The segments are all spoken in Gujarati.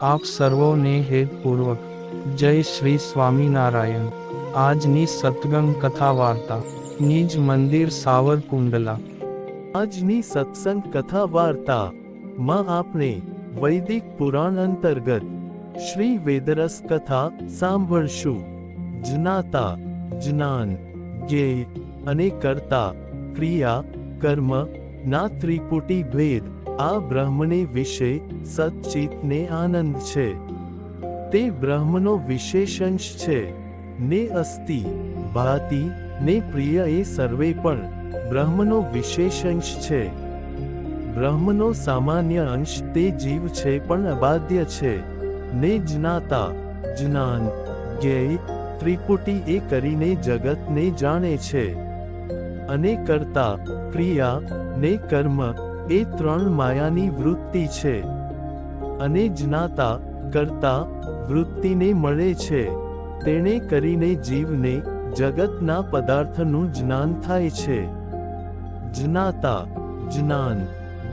આપ સર્વોને હેતપૂર્વક જય શ્રી સ્વામિનારાયણ। આજની સત્સંગ કથા વાર્તા નિજ મંદિર સાવરકુંડલા। આજની સત્સંગ કથા વાર્તા માં આપણે વૈદિક પુરાણ અંતર્ગત શ્રી વેદરસ કથા સાંભળશું। જ્ઞાતા, જ્ઞાન, જ્ઞેય અને કર્તા, ક્રિયા, કર્મ ના ત્રિપુટી ભેદ આ બ્રહ્મને વિશે સચ્ચિતને આનંદ છે। તે બ્રહ્મનો વિશેષંશ છે ને અસ્તિ, ભાતિ ને પ્રિય એ સર્વે પણ બ્રહ્મનો વિશેષંશ છે। બ્રહ્મનો સામાન્ય અંશ તે જીવ છે પણ અબાધ્ય છે ને જ્ઞાતા, જ્ઞાન, જ્ઞેય ત્રિપુટી એ કરીને જગતને જાણે છે અને કર્તા, ક્રિયા ને કર્મ એ ત્રણ માયાની વૃત્તિ છે અને જ્ઞાતા, કર્તા વૃત્તિને મળે છે તેણે કરીને જીવને જગતના પદાર્થનું જ્ઞાન થાય છે। જ્ઞાતા, જ્ઞાન,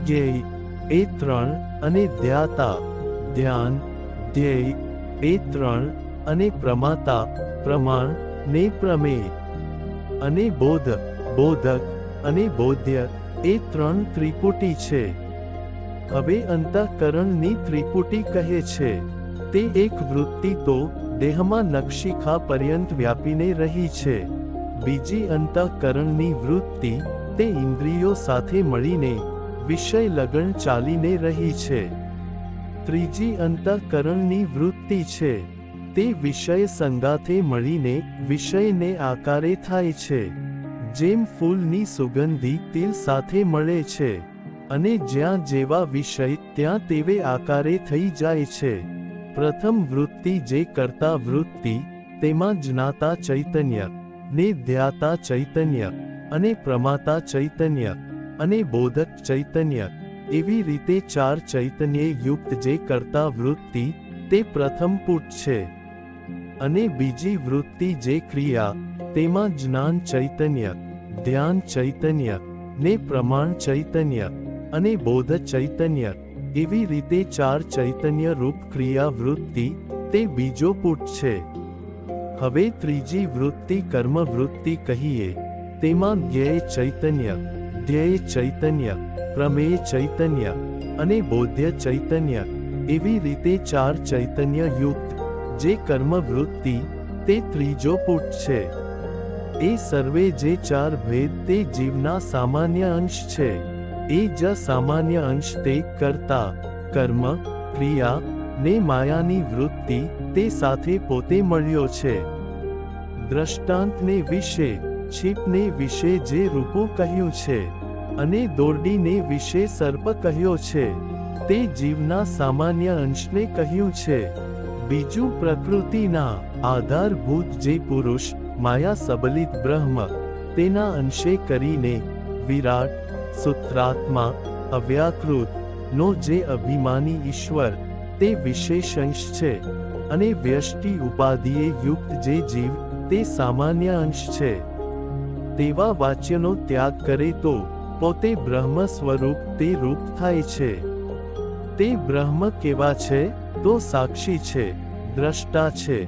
જ્ઞેય એ ત્રણ અને ધ્યાતા, ધ્યાન, ધ્યેય એ ત્રણ અને પ્રમાતા, પ્રમાણ ને પ્રમેય અને બોધ, બોધક અને બોધ્ય એ ત્રણ ત્રિપુટી છે। હવે અંતઃકરણની ત્રિપુટી કહે છે તે એક વૃત્તિ તો દેહમાં નખશિખા પર્યંત વ્યાપીને રહી છે, બીજી અંતઃકરણની વૃત્તિ તે ઇન્દ્રિયો સાથે મળીને વિષય લગન ચાલીને રહી છે, ત્રીજી અંતઃકરણની વૃત્તિ છે તે વિષય સંગાથે મળીને વિષયને આકારે થાય છે, જેમ ફૂલની સુગંધી તિલ સાથે મળે છે અને જ્યાં જેવા વિષય ત્યાં તેવે આકારે થઈ જાય છે। પ્રથમ વૃત્તિ જે કર્તા વૃત્તિ તેમાં જ્ઞાતા ચૈતન્ય ને ધ્યાતા ચૈતન્ય અને પ્રમાતા ચૈતન્ય અને બોધક ચૈતન્ય એવી રીતે ચાર ચૈતન્યે યુક્ત જે કર્તા વૃત્તિ તે પ્રથમ પુટ છે અને બીજી વૃત્તિ જે ક્રિયા તેમાં જ્ઞાન ચૈતન્ય, ધ્યાન ચૈતન્ય ને પ્રમાણ ચૈતન્ય અને બોધ ચૈતન્ય એવી રીતે ચાર ચૈતન્ય રૂપ ક્રિયા વૃત્તિ તે બીજો પુટ છે। હવે ત્રીજી વૃત્તિ કર્મ વૃત્તિ કહીએ તેમાં જ્ઞેય ચૈતન્ય, ધ્યેય ચૈતન્ય, પ્રમેય ચૈતન્ય અને બોધ્ય ચૈતન્ય એવી રીતે ચાર ચૈતન્ય યુક્ત જે કર્મ વૃત્તિ તે ત્રીજો પુટ છે। એ સર્વે જે ચાર ભેદ તે જીવના સામાન્ય અંશ છે, એ જ સામાન્ય અંશ તે કર્તા, કર્મ, ક્રિયા ને માયાની વૃત્તિ તે સાથે પોતે મળ્યો છે। દ્રષ્ટાંતને વિશે, છીપને વિશે જે રૂપું કહ્યું છે અને દોરડીને વિશે સર્પ કહ્યો છે તે જીવના સામાન્ય અંશને કહ્યું છે। બીજું પ્રકૃતિના આધારભૂત જે પુરુષ માયા સબલિત બ્રહ્મ તેના અંશે કરીને વિરાટ, સૂત્રાત્મા, અવ્યાકૃત નો જે અભિમાની ઈશ્વર તે વિશેષંશ છે અને વ્યષ્ટિ ઉપાધિએ યુક્ત જે જીવ તે સામાન્ય અંશ છે। તેવા વાચ્યનો ત્યાગ કરે તો પોતે બ્રહ્મ સ્વરૂપ તે રૂપ થાય છે। તે બ્રહ્મ કેવા છે તો સાક્ષી છે, દ્રષ્ટા છે।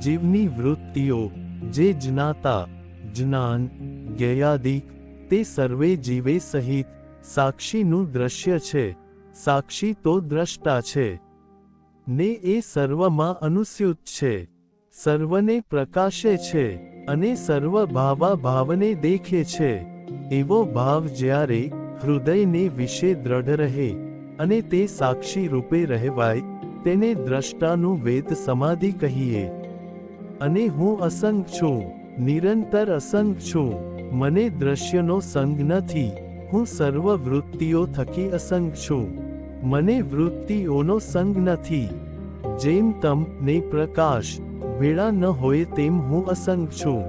જીવની વૃત્તિઓ જે જ્ઞાતા, જ્ઞાન, જ્ઞેયાદિક તે સર્વે જીવે સહિત સાક્ષીનું દ્રશ્ય છે, સાક્ષી તો દ્રષ્ટા છે ને એ સર્વમાં અનુસ્યુત છે, સર્વને પ્રકાશે છે અને સર્વ ભાવા ભાવને દેખે છે। એવો ભાવ જ્યારે હૃદયને વિશે દ્રઢ રહે અને તે સાક્ષી રૂપે રહેવાય તેને દ્રષ્ટાનું વેદ સમાધિ કહીએ। અને હું અસંગ છું, નિરંતર અસંગ છું, મને દ્રશ્યનો સંગ નથી, હું સર્વ વૃત્તિઓ થકી અસંગ છું, મને વૃત્તિઓનો સંગ નથી। જેમ તમ ને પ્રકાશ ભેળા ન હોય તેમ હું અસંગ છું।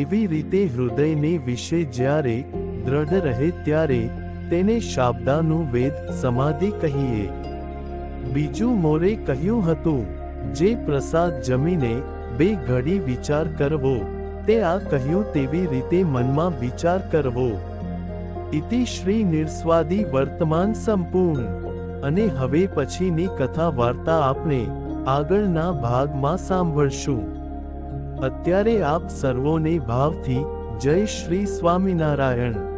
એવી રીતે હૃદયને વિશે જ્યારે દ્રઢ રહે ત્યારે તેને શાબ્દાનું વેદ સમાધિ કહીએ। બીજું મોરે કહ્યું હતું જે પ્રસાદ જમીને બે ઘડી વિચાર કરવો તે આ કહ્યું તેવી રીતે મનમાં વિચાર કરવો। ઇતિ શ્રી નિર્સ્વાદી વર્તમાન સંપૂર્ણ। અને હવે પછીની કથા વાર્તા આપણે આગળના ભાગમાં સાંભળશું. અત્યારે આપ સર્વોને ભાવથી જય શ્રી સ્વામિનારાયણ.